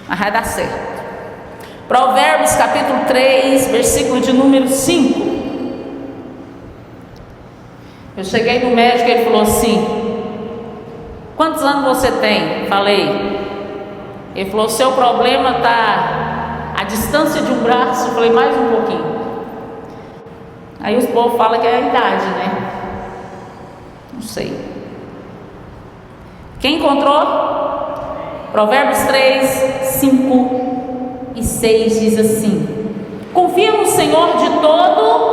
Mas vai dar certo. Provérbios capítulo 3, versículo de número 5. Eu cheguei no médico e ele falou assim: quantos anos você tem? Falei. Ele falou: seu problema está a distância de um braço. Eu falei: mais um pouquinho. Aí os povos falam que é a idade, né? Não sei. Quem encontrou? Provérbios 3, 5 e 6 diz assim: confia no Senhor de todo,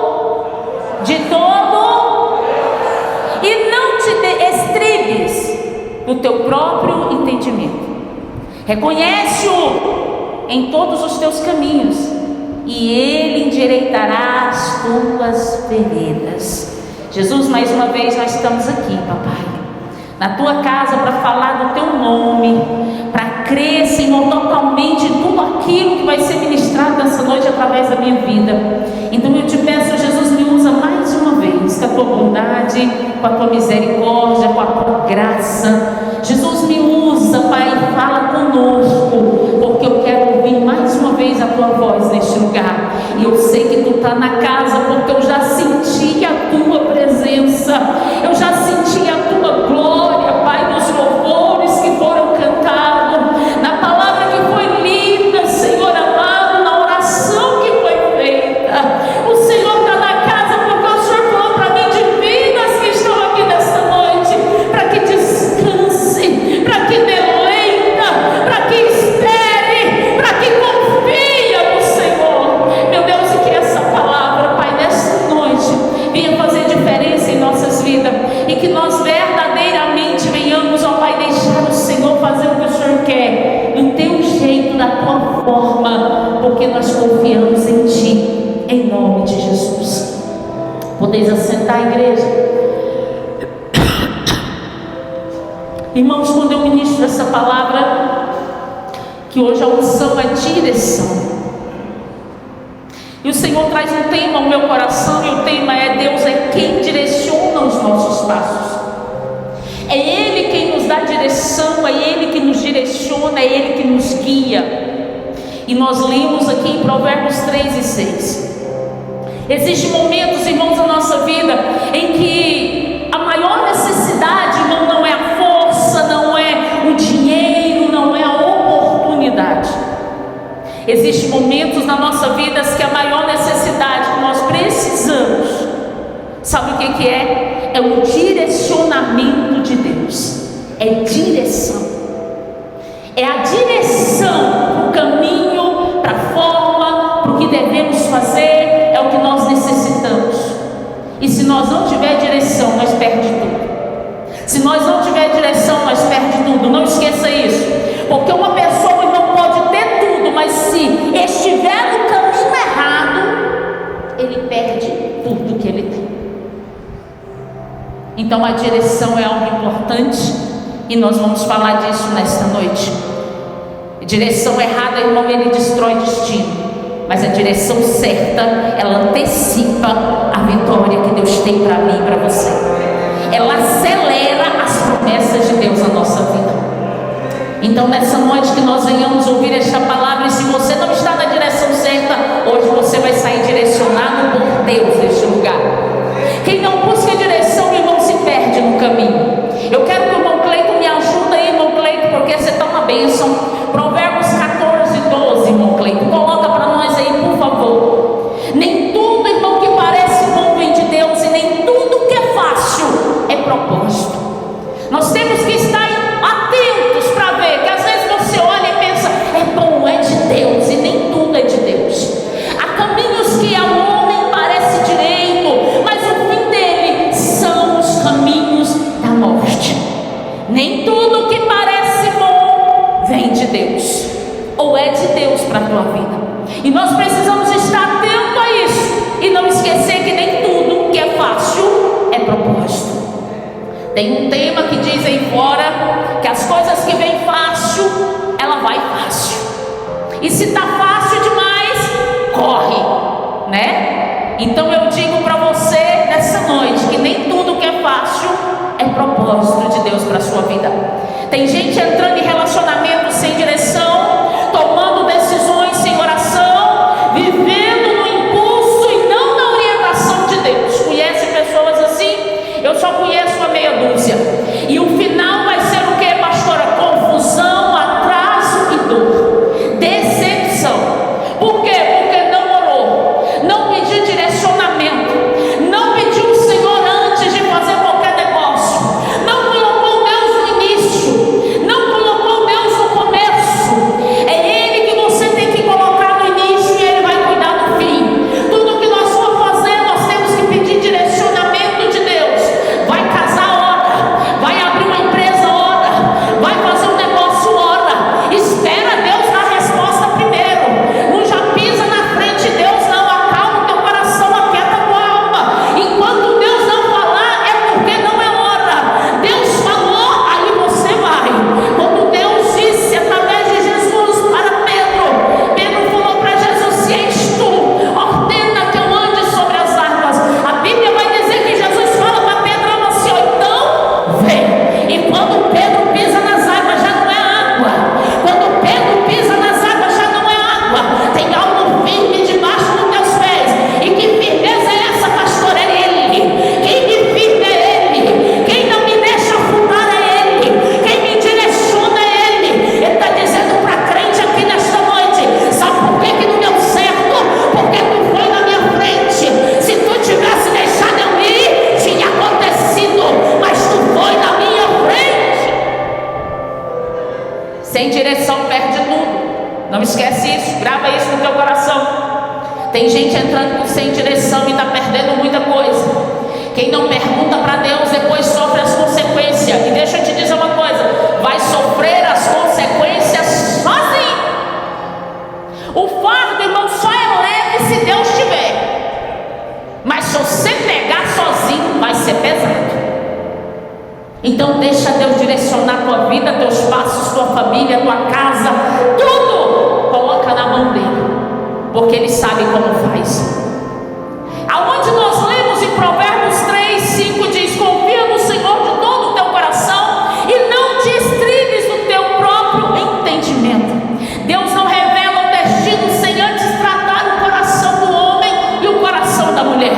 e não te estribes no teu próprio entendimento. Reconhece-o em todos os teus caminhos, e Ele endireitará as tuas veredas. Jesus, mais uma vez nós estamos aqui, papai, na tua casa para falar do teu nome, para crer, Senhor, totalmente em tudo aquilo que vai ser ministrado nessa noite através da minha vida. Então eu te peço, Jesus, me usa mais uma vez com a tua bondade, com a tua misericórdia, com a tua graça. Jesus, me usa, Pai, e fala conosco, porque eu quero ouvir mais uma vez a tua voz neste lugar. E eu sei que tu está na casa, porque eu já senti a tua presença, eu já senti a tua glória, Pai, nos louvores que foram cantados, na palavra que foi lida, Senhor amado, na oração que foi feita. O Senhor está na casa, porque o Senhor falou para mim de vidas que estão aqui nesta noite, para que descanse, para que deleita, para que espere, para que confia no Senhor. Meu Deus, e que essa palavra, Pai, nesta noite venha fazer diferença em nossas vidas, e que nós verdadeiramente venhamos, ó Pai, deixar o Senhor fazer o que o Senhor quer, do teu jeito, da tua forma, porque nós confiamos em Ti, em nome de Jesus. Podeis assentar, igreja. Irmãos, quando eu ministro essa palavra, que hoje a unção é direção, e o Senhor traz um tema ao meu coração, e o tema é: Deus é quem direciona os nossos passos. É Ele quem nos dá direção, é Ele que nos direciona, é Ele que nos guia. E nós lemos aqui em Provérbios 3 e 6. Existem momentos, irmãos, da nossa vida em que a maior necessidade, irmão, não é a força, não é o dinheiro, não é a oportunidade. Existem momentos na nossa vida que a maior necessidade que nós precisamos, sabe o que é? É o direcionamento de Deus. É direção. É a direção para o caminho, para a forma, para o que devemos fazer. É o que nós necessitamos. E se nós não tiver direção, nós perdemos tudo. Se nós não tiver direção, nós perdemos tudo. Não esqueça isso. Porque uma pessoa não pode ter tudo, mas se estiver no caminho errado, ele perde tudo que ele tem. Então a direção é algo importante, e nós vamos falar disso nesta noite. Direção errada, irmão, ele destrói destino. Mas a direção certa, ela antecipa a vitória que Deus tem para mim e para você. Ela acelera as promessas de Deus na nossa vida. Então nessa noite que nós venhamos ouvir esta palavra, e se você não está na direção certa, hoje você vai sair direcionado por Deus neste lugar. Quem não busca direção, irmão, se perde no caminho. Eu quero que o irmão Cleito me ajude aí, irmão Cleito, porque você está uma bênção. Provérbios 14, 12, irmão Cleito, coloca para nós aí, por favor. Nem tudo, irmão, que parece bom vem de Deus, e nem tudo que é fácil é propósito. Nós temos que estar atentos para ver que às vezes você olha e pensa: é bom, é de Deus, e nem tudo é de Deus. Há caminhos que ao homem parece direito, mas o fim dele são os caminhos da morte. Nem tudo que parece bom vem de Deus, ou é de Deus para a tua vida. E nós precisamos estar atentos a isso, e não esquecer que nem tudo que é fácil é propósito. Tem um tema que diz aí fora que as coisas que vêm fácil, ela vai fácil. E se está fácil demais, corre, né? Então eu digo para você nessa noite que nem tudo que é fácil é propósito de Deus para a sua vida. Tem gente entrando em relacionamento sem direção, tomando esquece isso, grava isso no teu coração. Tem gente entrando sem direção e está perdendo muita coisa. Quem não pergunta para Deus depois sofre as consequências. E deixa eu te dizer uma coisa: vai sofrer as consequências sozinho. O fardo, irmão, só é leve se Deus tiver. Mas se você pegar sozinho, vai ser pesado. Então deixa Deus direcionar a tua vida, teus passos, tua família, tua casa, tudo coloca na mão dele, porque ele sabe como faz. Aonde nós lemos em Provérbios 3:5 diz: confia no Senhor de todo o teu coração e não te estribes no teu próprio entendimento. Deus não revela o destino sem antes tratar o coração do homem e o coração da mulher.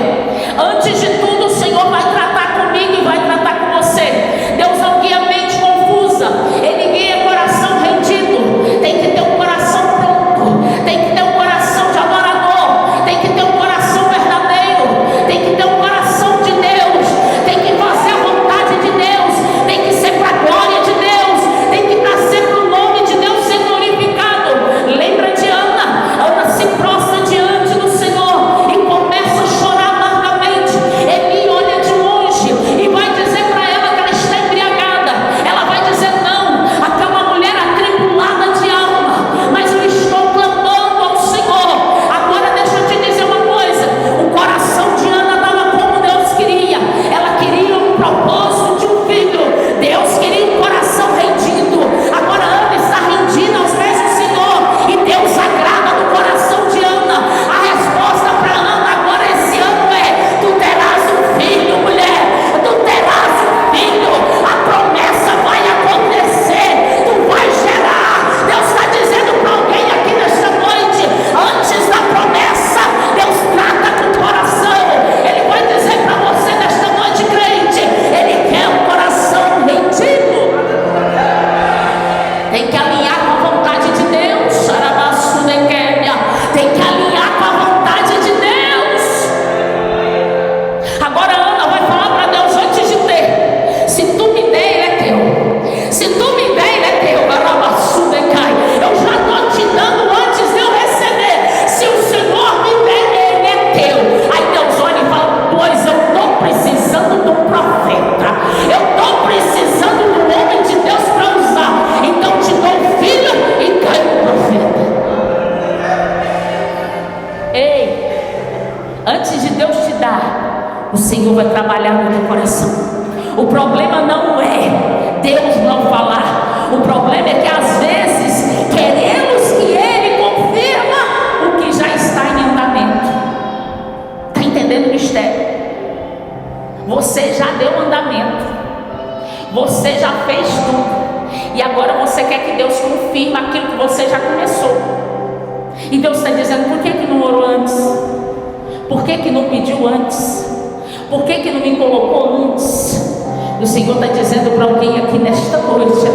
Antes de tudo, o Senhor vai tratar comigo e vai tratar com você. Deus não guia mente confusa, Ele guia coração rendido. Tem que ter um coração pronto, tem que ter um coração de adorador, tem que ter um coração verdadeiro, tem que ter um coração de Deus, tem que fazer a vontade de Deus, tem que ser para a glória de Deus, tem que estar sempre o nome de Deus sendo glorificado. Lembra de Ana? Ana se prostra diante do Senhor e começa a chorar amargamente. Ele olha de longe e vai dizer para ela que ela está embriagada. Ela vai dizer: não, aquela mulher atribulada de alma, mas eu estou clamando ao Senhor. Agora deixa eu te dizer uma coisa: o coração de Ana estava como Deus queria. Ela queria um propósito de um filho, Deus queria um coração rendido. Agora Ana está rendida aos pés do Senhor e Deus agrada no coração de Ana. A resposta para Ana agora esse ano é: tu terás um filho, mulher, tu terás um filho, a promessa vai acontecer, tu vai gerar. Deus está dizendo para alguém aqui nesta noite: antes da promessa, Deus trata com o coração. Ele vai dizer para você nesta noite, crente, Ele quer um coração rendido. Tem que alinhar com a vontade de Deus. Tem que alinhar com a vontade de Deus. Agora Ana vai falar para Deus antes de ter: se tu me der, ele é teu. Se tu me der, ele é teu. Eu já estou te dando antes de eu receber. Se o Senhor me der, ele é teu. Aí Deus olha e fala: pois eu estou precisando de um profeta, eu estou precisando de um homem de Deus para usar. Então te dou um filho e ganho um profeta. Ei, antes de Deus te dar, o Senhor vai trabalhar no teu coração. O problema não é Deus não falar. O problema é que às vezes queremos que Ele confirma o que já está em andamento. Está entendendo o mistério? Você já deu andamento, você já fez tudo, e agora você quer que Deus confirme aquilo que você já começou. E Deus está dizendo: por que não orou antes? Por que não pediu antes? Por que não me colocou antes? O Senhor está dizendo para alguém aqui nesta noite: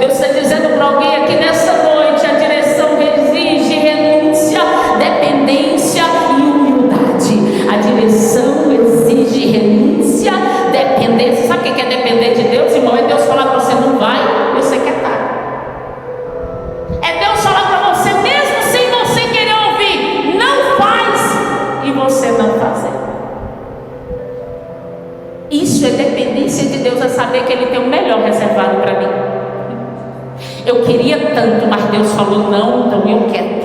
Deus está dizendo para alguém aqui nesta noite: a direção exige renúncia, dependência e humildade. A direção exige renúncia, dependência. Sabe o que é depender de Deus, irmão? É Deus falar para você: não vai, e você quer estar. É Deus falar para você, mesmo sem você querer ouvir: não faz, e você não fazer. Isso é dependência de Deus, é saber que Ele tem o melhor reservado para mim. Eu queria tanto, mas Deus falou não, então eu quero.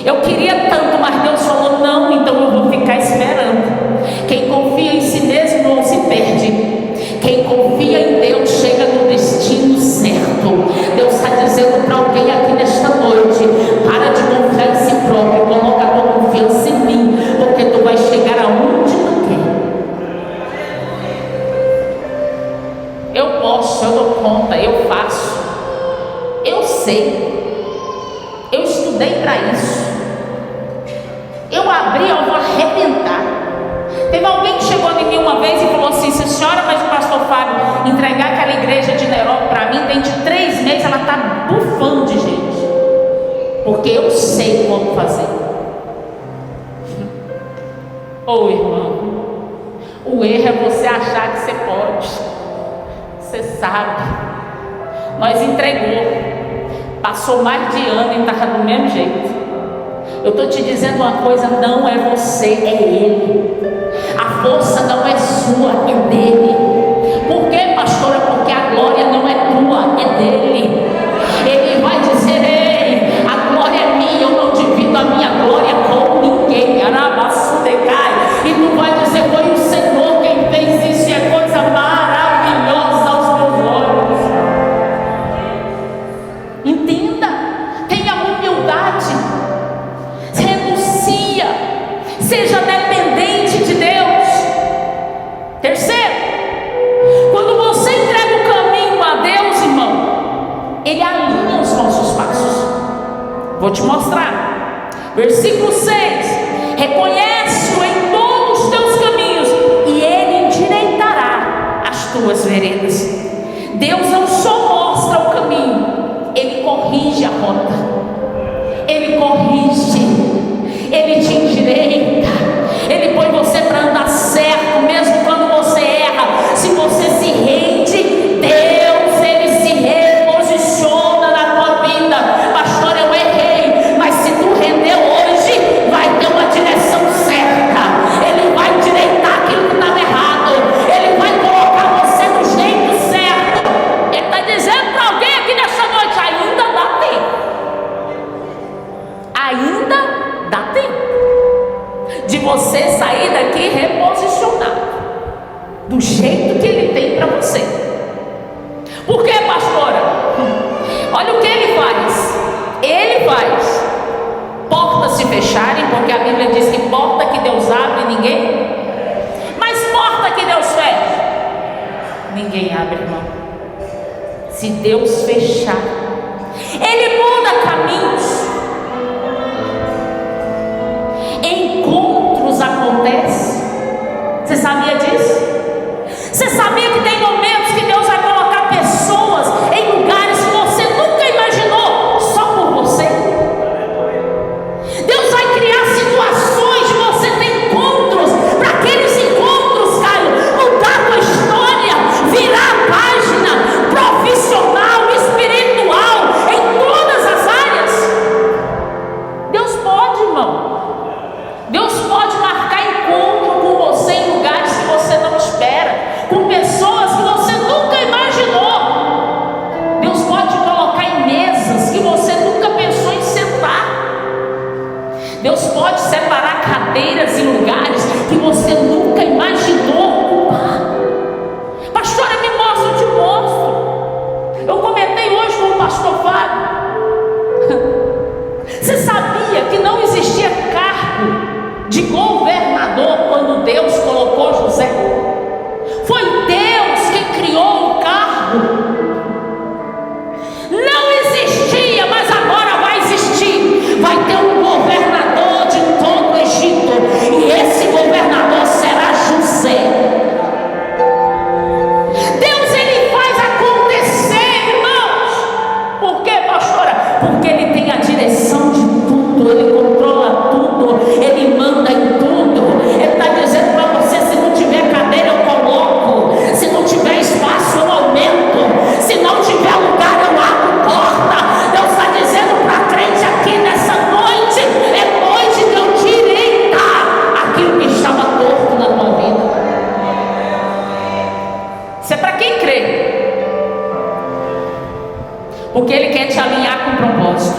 Eu queria tanto, mas Deus falou não, então eu vou ficar esperando. Quem confia em si mesmo não se perde. Quem confia em Deus chega no destino certo. Deus está dizendo para alguém aqui nesta noite: para de confiar em si próprio, coloca a tua confiança em mim, porque tu vai chegar aonde tu quer. Eu posso, eu dou conta, eu faço, eu sei, eu estudei para isso, eu abri, eu vou arrebentar. Teve alguém que chegou em mim uma vez e falou assim: se a senhora, mas o pastor Fábio entregar aquela igreja de Nairobi para mim, dentro de 3 meses ela está bufando de gente, porque eu sei como fazer. Ô irmão, o erro é você achar que você pode. Você sabe, nós entregou. Passou mais de ano e está do mesmo jeito. Eu estou te dizendo uma coisa: não é você, é Ele. A força não é sua, é dele. Por quê, pastora? Porque a glória não é tua, é dele. Ele vai dizer: ei, a glória é minha, eu não divido a minha glória com ninguém. E tu vai dizer: foi o Senhor quem fez isso, e é coisa maravilhosa aos meus olhos. Entenda, tenha humildade, renuncia, seja dependente de Deus. Terceiro, quando você entrega o caminho a Deus, irmão, Ele alinha os nossos passos. Vou te mostrar. Versículo 6: reconhece-o em todos os teus caminhos e Ele endireitará as tuas veredas. Deus não só mostra o caminho, Ele corrige a rota. Ele corrige, Ele te endireita, Ele põe você para andar certo, mesmo quando você erra. Se você se rende, Deus, Ele se reposiciona na tua vida. Pastor, eu errei, mas se tu rendeu hoje, vai ter uma direção certa. Ele vai direitar aquilo que estava errado, Ele vai colocar você no jeito certo. Ele está dizendo para alguém aqui nessa noite: ainda dá tempo. Ainda dá tempo de você sair daqui reposicionado do jeito que Ele tem para você. Por quê, pastora? Olha o que Ele faz. Ele faz portas se fecharem, porque a Bíblia diz que porta que Deus abre, ninguém. Mas porta que Deus fecha, ninguém abre, irmão. Se Deus fechar, Ele muda caminhos. Encontros acontecem. Você sabia disso? Você sabia que tem momentos que Deus vai colocar pessoas em lugares que você nunca imaginou, só por você? Deus vai criar situações de você ter encontros, para aqueles encontros, Caio, mudar a tua história, virar a página profissional, espiritual, em todas as áreas. Deus pode, irmão. Deus pode marcar encontro com você em lugares que você não espera, com pessoas que você nunca imaginou. Deus pode te colocar em mesas que você nunca pensou em sentar. Deus pode separar cadeiras em lugares que você nunca imaginou ocupar. Pastora, me mostra, eu te mostro. Eu comentei hoje com o pastor Fábio. Você sabia que não existia cargo de governador quando Deus colocou José? Foi Deus que criou o cargo. Não existia, mas agora vai existir. Vai ter um governador de todo o Egito, e esse governador será José. Deus, Ele faz acontecer, irmãos. Por quê, pastora? Porque Ele tem a direção de tudo, Ele controla tudo, Ele manda em tudo. Ele está dizendo para você: se não tiver cadeira, eu coloco. Se não tiver espaço, eu aumento. Se não tiver lugar, eu abro porta. Deus está dizendo para a crente aqui nessa noite: é noite de eu direitar aquilo que estava torto na tua vida. Isso é para quem crê, porque Ele quer te alinhar com o propósito.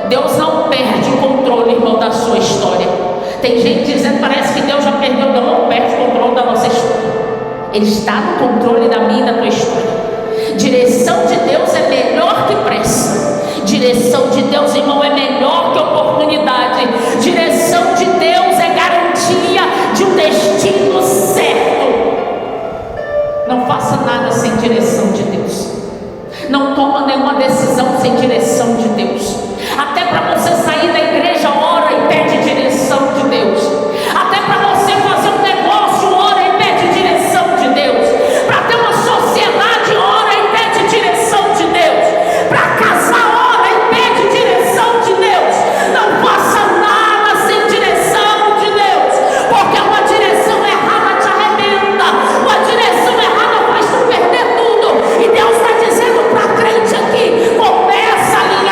Deus não perde o controle, irmão, da sua história. Tem gente dizendo: parece que Deus já perdeu. Deus não perde o controle da nossa história. Ele está no controle da minha e da tua história. Direção de Deus é melhor que pressa. Direção de Deus, irmão, é melhor que oportunidade. Direção de Deus é garantia de um destino certo. Não faça nada sem direção de Deus. Não toma nenhuma decisão sem direção de Deus. Até para você sair da igreja, ora e pede direção de Deus. Até para você fazer um negócio, ora e pede direção de Deus. Para ter uma sociedade, ora e pede direção de Deus. Para casar, ora e pede direção de Deus. Não faça nada sem direção de Deus, porque uma direção errada te arrebenta. Uma direção errada faz tu perder tudo. E Deus está dizendo para a crente aqui: começa a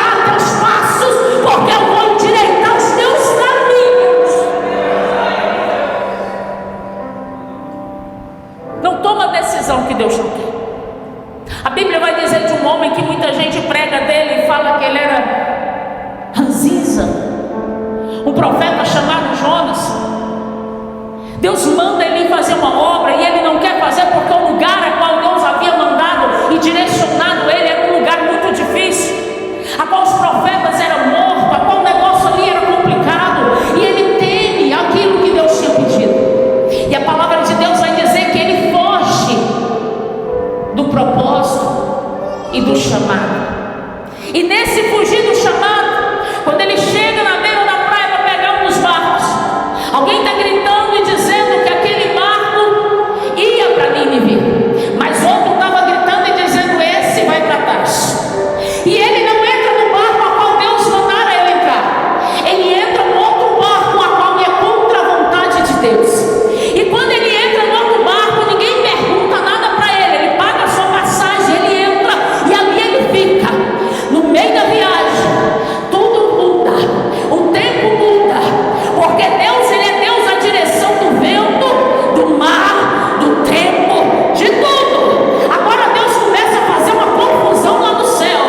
E nesse fugir do chamado, quando ele chega na beira da praia para pegar um dos barcos, alguém está gritando e dizendo que aquele barco ia para Nínive, mas outro estava gritando e dizendo: esse vai para Tarso. E ele não entra no barco a qual Deus mandara ele entrar, ele entra no outro barco a qual é contra a vontade de Deus. E quando ele entra no outro barco, ninguém pergunta nada para ele, ele paga a sua passagem, ele entra e ali ele fica. No meio da viagem, tudo muda, o tempo muda, porque Deus, ele é Deus da direção do vento, do mar, do tempo, de tudo. Agora Deus começa a fazer uma confusão lá no céu,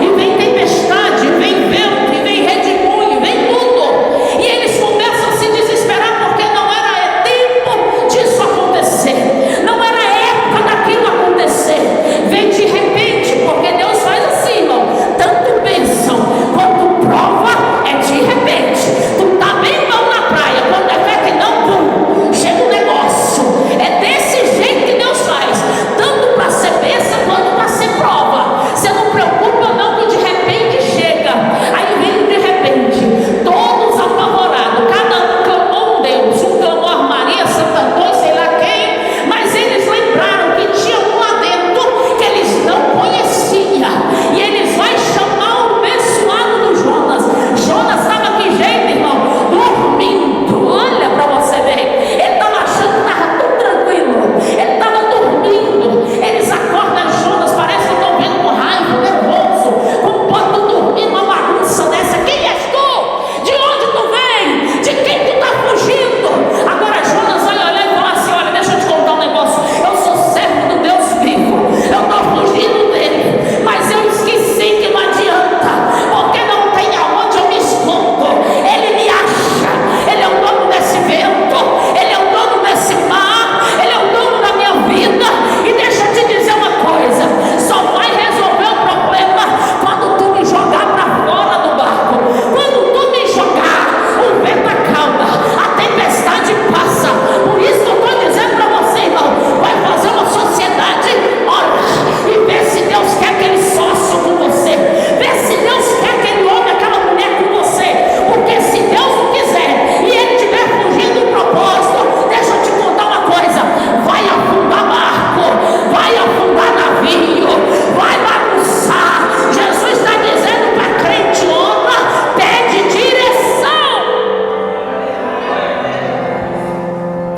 e vem tempestade, vem vento, e vem redemoinho, vem tudo, e eles começam a se desesperar, porque não era tempo disso acontecer, não era época daquilo acontecer. Vem de repente, porque Deus faz assim, irmão, tanto bênção quanto prova é de repente. Tu tá bem mal na praia, quando é fé que não, pum, chega um negócio. É desse jeito que Deus faz, tanto para ser bênção quanto para ser prova. Você não preocupa não, que de repente chega. Aí vem de repente, todos apavorados, cada um clamou um Deus, um clamou a Maria, Santo Antônio, sei lá quem, mas eles lembraram que tinha um lá dentro que eles não conheciam, e eles vão chamar o abençoado do Jonas. Jonas estava que jeito, irmão? Dormindo. Olha para você ver, ele estava achando que estava tudo tranquilo, ele estava dormindo. Eles acordam Jonas, parece que estão vendo com raiva, nervoso. Como pode tu dormir numa bagunça dessa? Quem és tu? De onde tu vem? De quem tu está fugindo? Agora Jonas vai olhar e falar assim: olha, deixa eu te contar um negócio, eu sou servo do Deus vivo, eu estou fugindo dele, mas eu esqueci que não adianta, porque não tem aonde eu me escondo. Ele me acha, ele é o dono desse vento, ele é o dono desse mar, ele é o dono da minha vida. E deixa eu te dizer uma coisa: só vai resolver o problema quando tu me jogar para fora do barco. Quando tu me jogar, o vento acalma, a tempestade passa. Por isso que eu estou dizendo para você, irmão, vai fazer uma sociedade, ora, e vê se Deus quer aquele sócio com você, vê se Deus quer aquele homem, aquela mulher com você, porque se Deus não quiser e ele estiver fugindo do propósito, deixa eu te contar uma coisa: vai afundar barco, vai afundar navio, vai bagunçar. Jesus está dizendo para crente: ora, pede direção.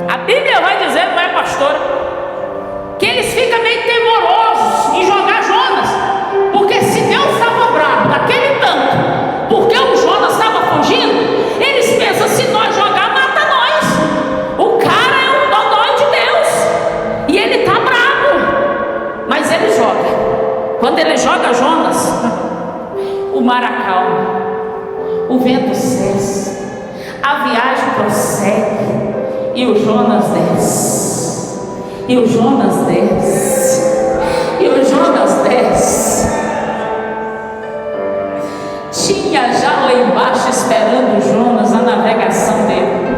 A Bíblia vai dizer, não é, pastora, que eles ficam meio temorosos em jogar Jonas, porque se Deus estava bravo daquele tanto, porque o Jonas estava fugindo, eles pensam: se nós jogar, mata nós. O cara é um dodói de Deus e ele está bravo, mas ele joga. Quando ele joga Jonas, o mar acalma, o vento cessa, a viagem prossegue, e o Jonas desce, e o Jonas desce, e o Jonas desce. Tinha já lá embaixo esperando o Jonas a navegação dele.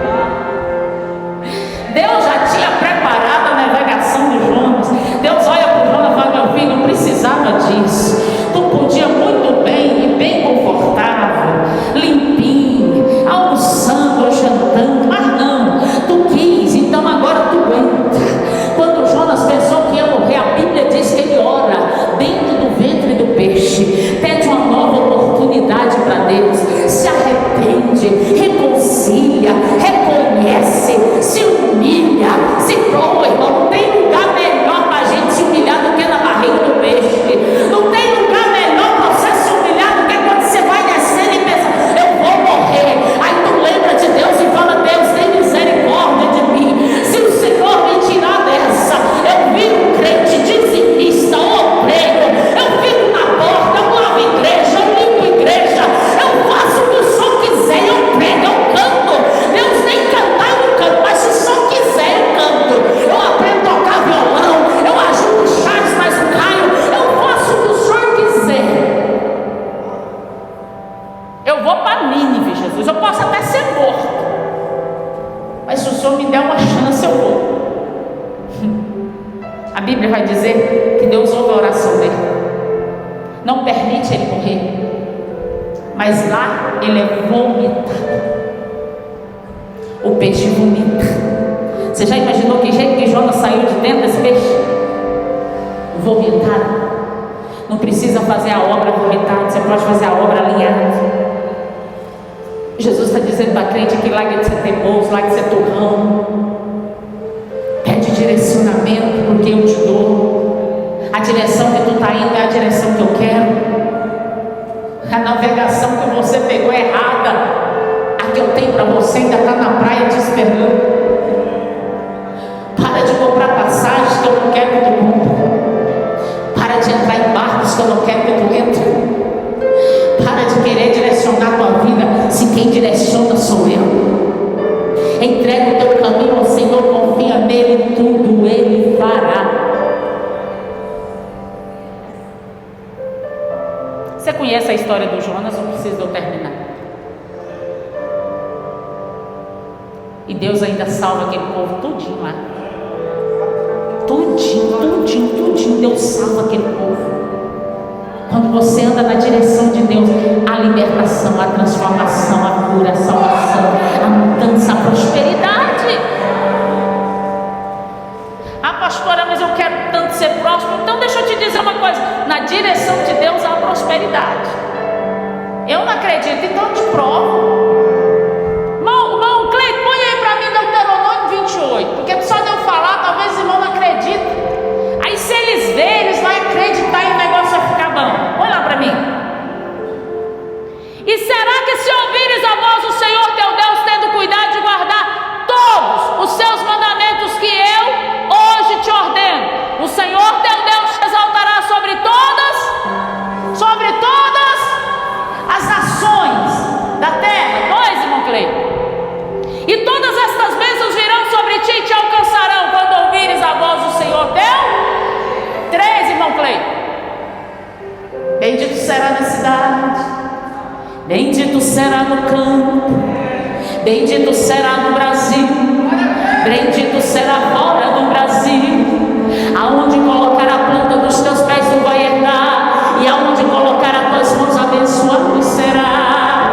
Deus já tinha preparado a navegação de Jonas. Deus olha para o Jonas e fala: meu filho, não precisava disso. Tu podia muito bem e bem confortável, limpinho, almoçando ou jantando, mas não, tu quis, então agora tu aguenta. Quando Jonas pensou que ia morrer, a Bíblia diz que ele ora dentro do ventre do peixe, pede uma nova oportunidade para Deus, se arrepende, reconcilia, reconhece, se humilha, se doa, irmão. Não tem lugar melhor para a gente se humilhar do que na barriga do peixe. Não tem lugar melhor para você se humilhar do que quando você vai descendo e pensa: eu vou morrer. Aí tu lembra de Deus e fala: Deus, tem misericórdia de mim. Se o Senhor me tirar dessa, eu viro crente, dizimista, obreiro, eu fico na porta, eu lavo igreja, eu limpo igreja, eu faço o que o Senhor quiser, eu prego, eu canto. Deus nem cantar eu não canto, mas se o Senhor quiser eu canto. Eu aprendo a tocar violão, eu ajudo o Charles, mas o Caio, eu faço o que o Senhor quiser. Eu vou para Nínive, Jesus, eu posso até ser morto, mas se o Senhor me der uma chance, eu vou. A Bíblia vai dizer que Deus ouve a oração dele, não permite ele morrer. mas lá ele é vomitado. O peixe vomita. Você já imaginou que jeito que Jonas saiu de dentro desse peixe? Vomitado. Não precisa fazer a obra vomitada, você pode fazer a obra alinhada. Jesus está dizendo para a crente que larga de ser teimoso, larga de ser turrão. Pede direcionamento, porque eu te dou. A direção que tu está indo é a direção que eu quero. A navegação que você pegou é errada. A que eu tenho para você ainda está na praia te esperando. Para de comprar passagens que eu não quero que tu compre. Para de entrar em barcos que eu não quero que tu entre. Para de querer direcionar a tua vida, se quem direciona sou eu. Entrega o teu caminho ao Senhor, confia nele, tudo ele fará. Você conhece a história do Jonas ou precisa eu terminar? E Deus ainda salva aquele povo tudinho lá. Tudinho, Deus salva aquele povo. Quando você anda na direção de Deus, a libertação, a transformação, a cura, a salvação, a mudança, a prosperidade. Ah, pastora, mas eu quero tanto ser próspero. Então deixa eu te dizer uma coisa: na direção de Deus há prosperidade. Eu não acredito, então eu te provo. Irmão Cleito, põe aí para mim Deuteronômio 28, porque só de eu falar, talvez os irmãos não acreditem. Aí se eles verem, eles vão acreditar e o negócio vai ficar bom. Olha lá para mim. E será que se ouvires a voz do Senhor teu Deus, tendo cuidado de guardar todos os seus mandamentos que eu hoje te ordeno, o Senhor teu Deus te exaltará sobre todas as nações da terra. 2, irmão Cleito. E todas estas bênçãos virão sobre ti e te alcançarão quando ouvires a voz do Senhor teu. 3, irmão Cleito. Bendito será na cidade, bendito será no campo, bendito será no Brasil, bendito será fora do Brasil. Aonde colocar a planta dos teus pés tu vai herdar, e aonde colocar as tuas mãos abençoado será.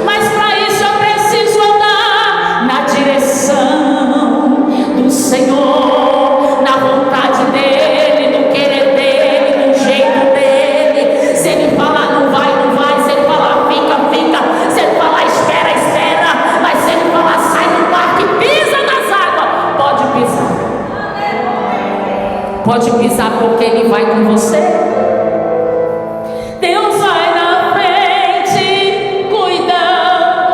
Mas para isso eu preciso andar na direção do Senhor, na vontade dele, no querer dele, no jeito dele. Se ele falar não vai, não vai. Se ele falar fica, fica. Se ele falar espera, espera. Mas se ele falar sai do barco e pisa nas águas, pode pisar. Pode pisar, porque ele vai com você. Deus vai na frente, cuidando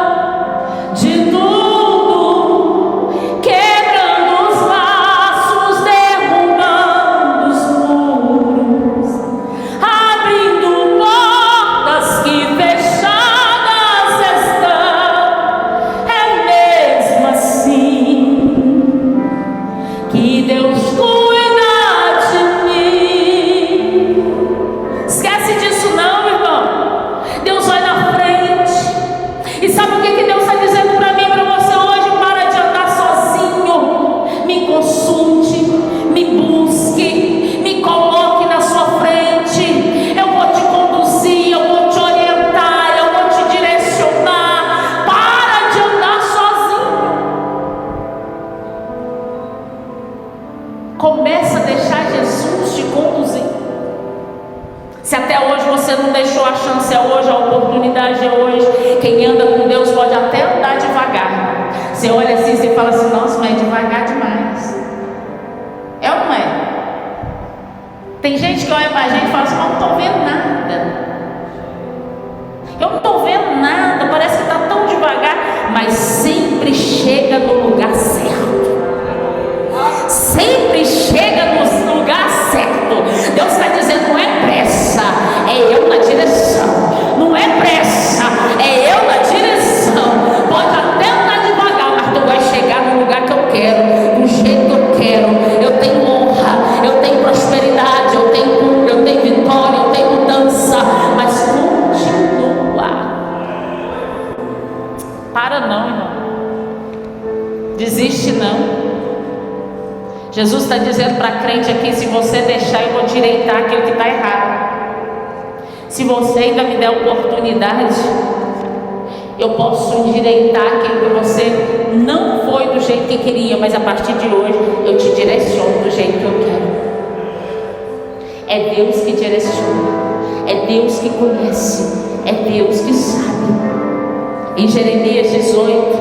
de tudo, quebrando os laços, derrubando os muros, abrindo portas que fechadas estão. É mesmo assim que Deus cuida de mim. Esquece disso não, irmão. Deus vai na frente. E sabe o que Deus está dizendo para mim e para você hoje? Para de andar sozinho. Me consulte, me busque, me coloque na sua frente. Eu vou te conduzir, eu vou te orientar, eu vou te direcionar. Para de andar sozinho. Começa a deixar Jesus te conduzir. Se até hoje você não deixou, a chance é hoje, a oportunidade é hoje. Quem anda com Deus pode até andar devagar. Você olha assim e fala assim: nossa, mas é devagar demais. É ou não é? Tem gente que olha pra gente e fala assim: mas não estou vendo nada. Eu não estou vendo nada, parece que está tão devagar. Mas sempre chega no lugar certo. Sempre chega no lugar certo. Deus está dizendo: não é pressa, é eu na direção. Não é pressa, é eu na direção. Pode até andar devagar, mas tu vai chegar no lugar que eu quero, do jeito que eu quero. Eu tenho honra, eu tenho prosperidade, eu tenho cura, eu tenho vitória, eu tenho mudança. Mas continua. Para não, irmão. Desiste não. Jesus está dizendo para a crente aqui: se você deixar, eu vou direitar aquilo que está errado. Se você ainda me der a oportunidade, eu posso endireitar aquilo que você não foi do jeito que queria, mas a partir de hoje eu te direciono do jeito que eu quero. É Deus que direciona, é Deus que conhece, é Deus que sabe. Em Jeremias 18,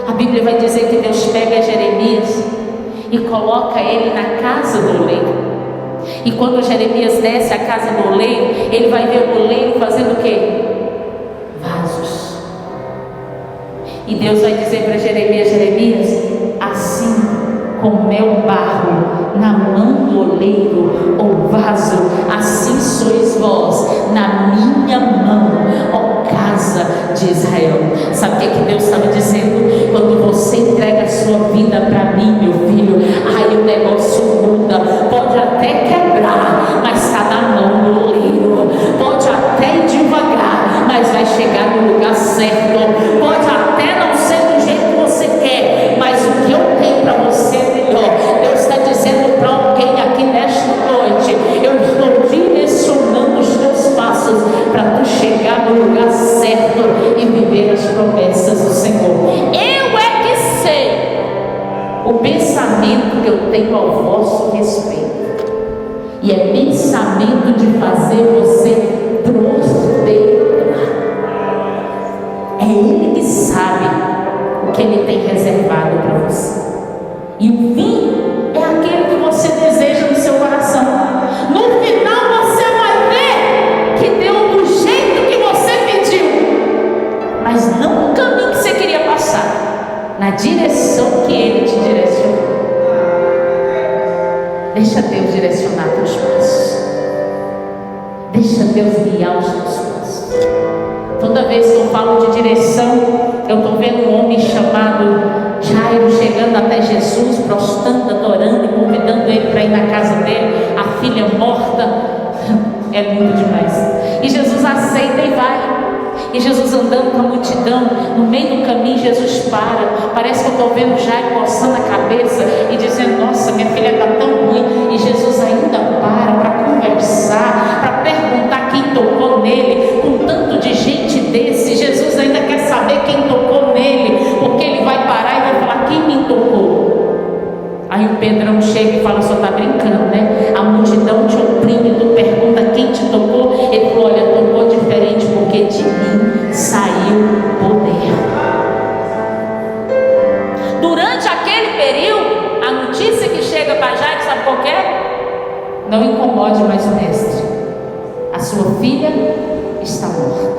a Bíblia vai dizer que Deus pega Jeremias e coloca ele na casa do oleiro. E quando Jeremias desce à casa do oleiro, ele vai ver o oleiro fazendo o quê? Vasos. E Deus vai dizer para Jeremias: Jeremias, assim como é o barro na mão do oleiro, ou vaso, assim sois vós na minha mão, ó casa de Israel. Sabe o que Deus estava dizendo? Quando você entrega a sua vida para mim, meu filho, aí o negócio muda. Pode até quebrar, mas está na mão do oleiro. Pode até ir devagar, mas vai chegar no lugar certo. Pode até não ser do jeito que você quer, mas o que eu tenho para você é melhor. Deus está dizendo para alguém aqui nesta noite: eu estou direcionando os teus passos para tu chegar no lugar certo e viver as promessas do Senhor. Eu é que sei o pensamento que eu tenho ao vosso respeito, e é pensamento de fazer você prosperar. É Ele que sabe o que Ele tem reservado para você, e o fim é aquele que você deseja no seu coração. No final você vai ver que deu do jeito que você pediu, mas não no caminho que você queria passar, na direção que Ele te direcionou. Deixa Deus direcionar teus passos. Deixa Deus guiar os teus passos. Toda vez que eu falo de direção, eu estou vendo um homem chamado Jairo chegando até Jesus, prostrando, adorando e convidando ele para ir na casa dele. A filha morta. É lindo demais. E Jesus aceita e vai. E Jesus andando com a multidão, no meio do caminho Jesus para. Parece que eu estou vendo Jairo coçando a cabeça e dizendo: nossa, minha filha está tão ruim. E Jesus ainda para conversar, para perguntar quem tocou nele. Com tanto de gente desse, Jesus ainda quer saber quem tocou nele, porque ele vai parar e vai falar: quem me tocou? Aí o Pedrão chega e fala: só está brincando, né? A multidão te oprime, tu pergunta quem te tocou. Ele falou: olha, tocou diferente, porque de mim saiu o poder. Durante aquele período, a notícia que chega para Jairo, sabe qual que é? Não incomode mais o mestre, a sua filha está morta.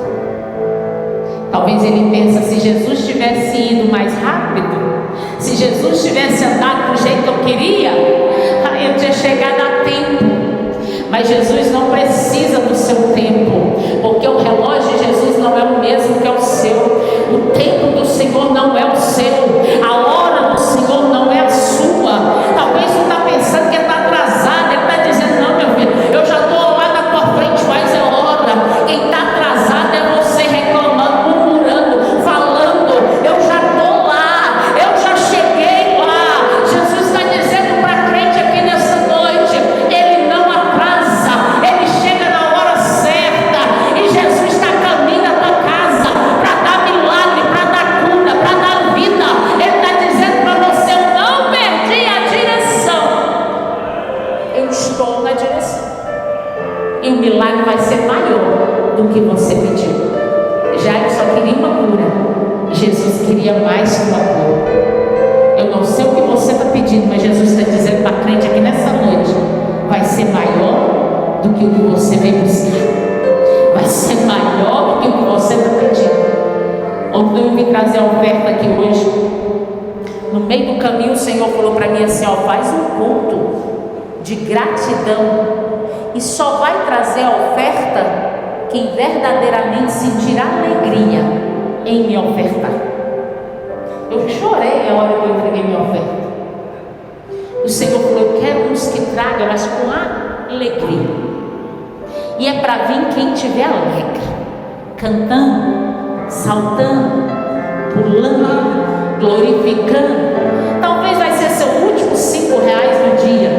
Talvez ele pense: se Jesus tivesse ido mais rápido, se Jesus tivesse andado do jeito que eu queria, eu tinha chegado a tempo. Mas Jesus não precisa do seu tempo, porque o relógio de Jesus não é o mesmo que é o seu. O tempo do Senhor não é o seu. A hora do Senhor não é a sua. Talvez você está pensando que está atrasado. Ele está dizendo: não, meu filho, eu já estou lá na tua frente, mas é hora. Quem está atrasado é você, reclamando, murmurando, falando: eu já estou lá, eu já cheguei lá. Jesus está dizendo para a crente aqui nessa noite: Ele não atrasa, Ele chega na hora certa. E Jesus está a caminho da tua casa para dar milagre, para dar cura, para dar vida. Ele está dizendo para você: eu não perdi a direção, eu estou na direção, e o milagre vai ser maior do que você pediu. Jairo só queria uma cura, e Jesus queria mais que uma cura. Eu não sei o que você está pedindo, mas Jesus está dizendo para a crente aqui nessa noite: vai ser maior do que o que você veio buscar, vai ser maior do que o que você está pedindo. Ontem eu vim trazer a oferta aqui hoje. No meio do caminho o Senhor falou para mim assim: ó, faz um culto de gratidão, e só vai trazer a oferta quem verdadeiramente sentir alegria em me ofertar. Eu chorei a hora que eu entreguei minha oferta. O Senhor falou: eu quero uns que tragam, mas com alegria. E é para vir quem estiver alegre, cantando, saltando, pulando, glorificando. Talvez vai ser seu último R$5 no dia,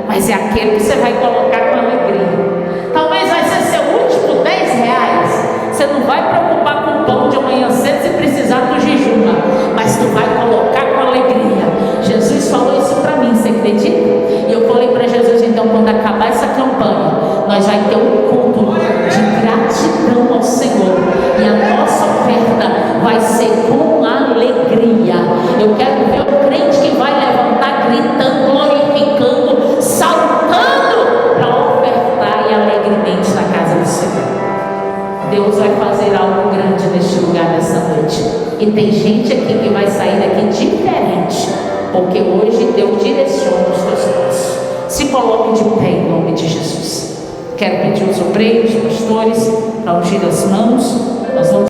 mas é aquele que você vai colocar com alegria. Talvez vai ser seu último gratidão ao Senhor, e a nossa oferta vai ser com alegria. Eu quero ver o crente que vai levantar gritando, glorificando, saltando para ofertar e alegremente na casa do Senhor. Deus vai fazer algo grande neste lugar nessa noite, e tem gente aqui que vai sair daqui diferente, porque hoje Deus direciona os teus passos. Se coloque de pé em nome de Jesus. Quero pedir os obreiros, pastores, para ungir as mãos. Nós vamos